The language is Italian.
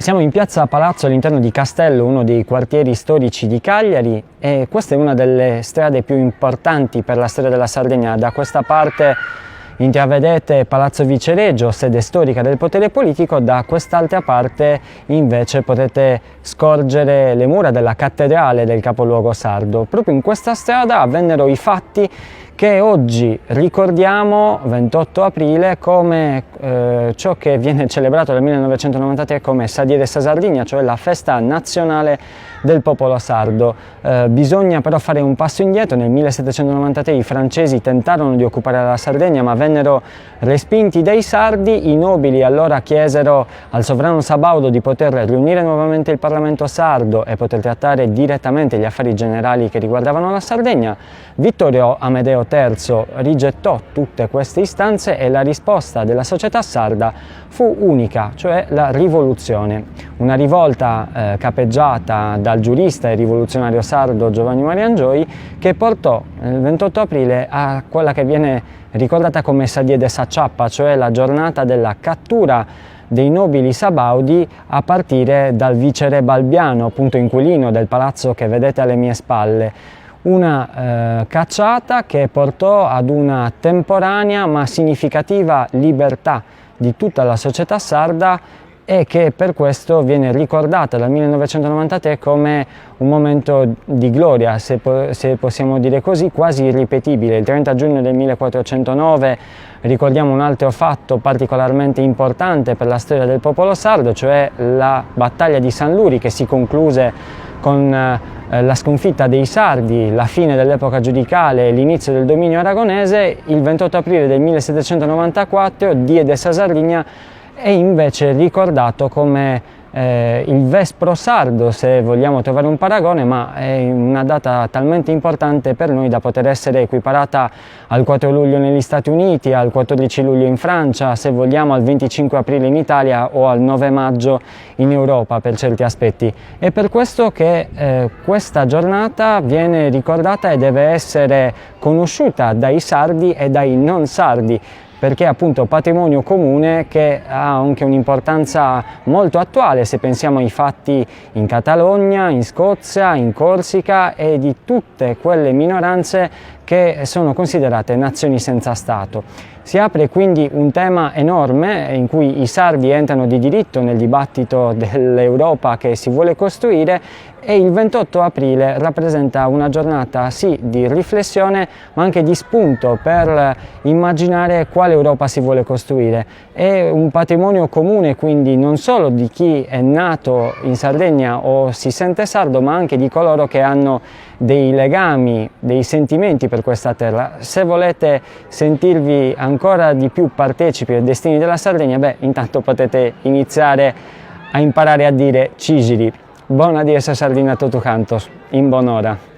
Siamo in piazza Palazzo all'interno di Castello, uno dei quartieri storici di Cagliari, e questa è una delle strade più importanti per la storia della Sardegna. Da questa parte intravedete Palazzo Vicereggio, sede storica del potere politico, da quest'altra parte invece potete scorgere le mura della cattedrale del capoluogo sardo. Proprio in questa strada avvennero i fatti che oggi ricordiamo, 28 aprile, come ciò che viene celebrato nel 1993 come Sadir de sa Sardegna, cioè la festa nazionale del popolo sardo. Bisogna però fare un passo indietro. Nel 1793 i francesi tentarono di occupare la Sardegna, ma vennero respinti dai sardi. I nobili allora chiesero al sovrano sabaudo di poter riunire nuovamente il Parlamento sardo e poter trattare direttamente gli affari generali che riguardavano la Sardegna. Vittorio Amedeo III rigettò tutte queste istanze e la risposta della società sarda fu unica, cioè la rivoluzione. Una rivolta capeggiata dal giurista e rivoluzionario sardo Giovanni Maria Angioi, che portò il 28 aprile a quella che viene ricordata come Sadir de sa Ciappa, cioè la giornata della cattura dei nobili sabaudi a partire dal viceré Balbiano, appunto inquilino del palazzo che vedete alle mie spalle. Una cacciata che portò ad una temporanea ma significativa libertà di tutta la società sarda e che per questo viene ricordata dal 1993 come un momento di gloria, se possiamo dire così, quasi irripetibile. Il 30 giugno del 1409 ricordiamo un altro fatto particolarmente importante per la storia del popolo sardo, cioè la battaglia di San Luri, che si concluse con la sconfitta dei sardi, la fine dell'epoca giudicale e l'inizio del dominio aragonese. Il 28 aprile del 1794 Die de sa Sardegna è invece ricordato come il Vespro sardo, se vogliamo trovare un paragone, ma è una data talmente importante per noi da poter essere equiparata al 4 luglio negli Stati Uniti, al 14 luglio in Francia, se vogliamo al 25 aprile in Italia o al 9 maggio in Europa per certi aspetti. È per questo che questa giornata viene ricordata e deve essere conosciuta dai sardi e dai non sardi, perché è appunto patrimonio comune che ha anche un'importanza molto attuale se pensiamo ai fatti in Catalogna, in Scozia, in Corsica e di tutte quelle minoranze che sono considerate nazioni senza Stato. Si apre quindi un tema enorme in cui i sardi entrano di diritto nel dibattito dell'Europa che si vuole costruire, e il 28 aprile rappresenta una giornata sì di riflessione ma anche di spunto per immaginare quale Europa si vuole costruire. È un patrimonio comune quindi non solo di chi è nato in Sardegna o si sente sardo, ma anche di coloro che hanno dei legami, dei sentimenti per questa terra. Se volete sentirvi ancora di più partecipi ai destini della Sardegna, intanto potete iniziare a imparare a dire Cigiri. Bona dia sa Sardegna a tutti cantos, in buon'ora.